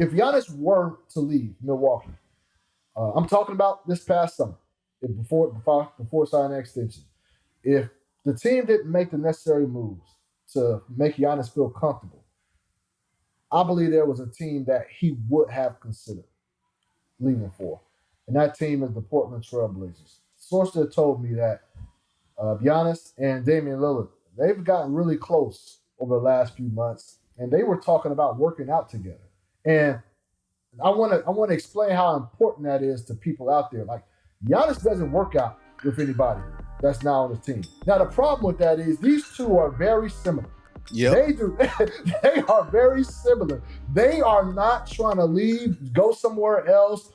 if Giannis were to leave Milwaukee, I'm talking about this past summer, before signing an extension. If the team didn't make the necessary moves to make Giannis feel comfortable, I believe there was a team that he would have considered leaving for. And that team is the Portland Trail Blazers. Sources told me that Giannis and Damian Lillard, they've gotten really close over the last few months, and they were talking about working out together. And I want to explain how important that is to people out there. Like, Giannis doesn't work out with anybody that's now on his team. Now, the problem with that is these two are very similar. Yep. They do. They are very similar. They are not trying to leave, go somewhere else,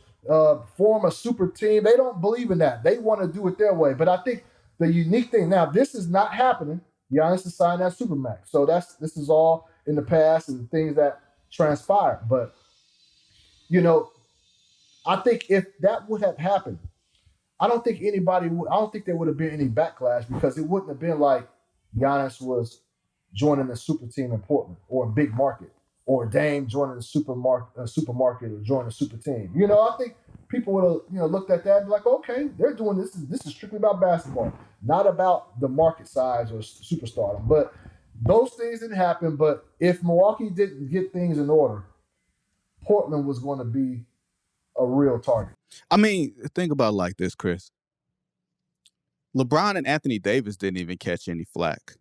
form a super team. They don't believe in that. They want to do it their way. But I think the unique thing now, this is not happening. Giannis has signed that Supermax. So this is all in the past and the things that transpired. But, you know, I think if that would have happened, I don't think there would have been any backlash, because it wouldn't have been like Giannis was joining a super team in Portland or a big market, or Dame joining a supermarket or joining a super team. You know, I think people would have looked at that and be like, okay, they're doing this. This is strictly about basketball, not about the market size or superstardom. But those things didn't happen. But if Milwaukee didn't get things in order, Portland was going to be a real target. I mean, think about it like this, Chris. LeBron and Anthony Davis didn't even catch any flack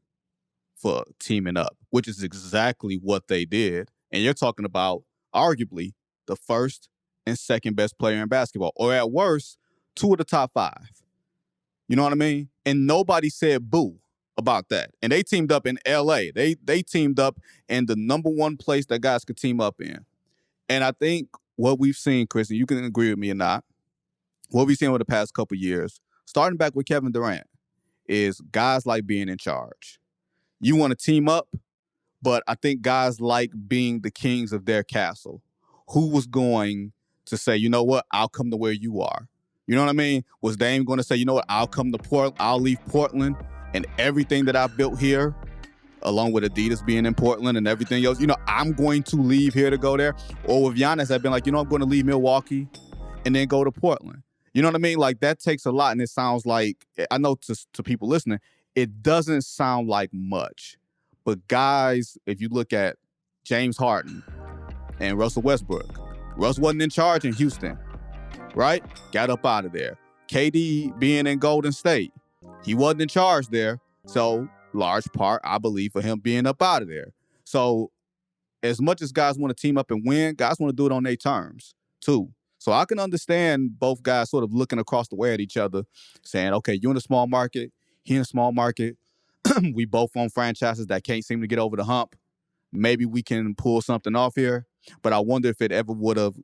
for teaming up, which is exactly what they did. And you're talking about arguably the first and second best player in basketball, or at worst, 2 of the top 5. You know what I mean? And nobody said boo about that. And they teamed up in LA. They teamed up in the number one place that guys could team up in. And I think what we've seen, Chris, and you can agree with me or not, what we've seen over the past couple years, starting back with Kevin Durant, is guys like being in charge. You want to team up, but I think guys like being the kings of their castle. Who was going to say, you know what, I'll come to where you are? You know what I mean? Was Dame going to say, you know what, I'll come to Portland, I'll leave Portland and everything that I've built here, along with Adidas being in Portland and everything else, I'm going to leave here to go there? Or with Giannis, I've been like, I'm going to leave Milwaukee and then go to Portland. You know what I mean? Like, that takes a lot, and it sounds like, I know to people listening, it doesn't sound like much. But guys, if you look at James Harden and Russell Westbrook, Russ wasn't in charge in Houston, right? Got up out of there. KD being in Golden State, he wasn't in charge there. So, large part, I believe, for him being up out of there. So, as much as guys want to team up and win, guys want to do it on their terms, too. So I can understand both guys sort of looking across the way at each other, saying, okay, you in a small market, he in a small market. We both own franchises that can't seem to get over the hump. Maybe we can pull something off here. But I wonder if it ever would have,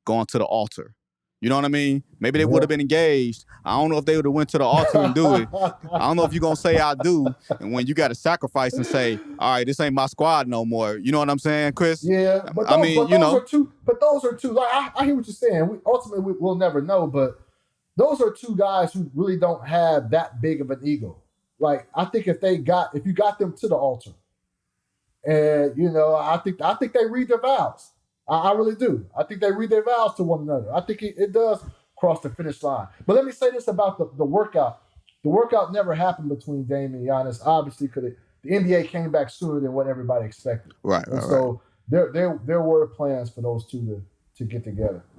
gone to the altar. You know what I mean? Maybe they would have been engaged. I don't know if they would have went to the altar and do it. I don't know if you're going to say I do. And when you got to sacrifice and say, all right, this ain't my squad no more. You know what I'm saying, Chris? Yeah. But those are two. Like, I hear what you're saying. We'll never know. But those are two guys who really don't have that big of an ego. Like, I think if you got them to the altar, and, I think they read their vows. I really do. I think they read their vows to one another. I think it does cross the finish line. But let me say this about the workout. The workout never happened between Dame and Giannis, obviously, because the NBA came back sooner than what everybody expected. Right. So there were plans for those two to get together.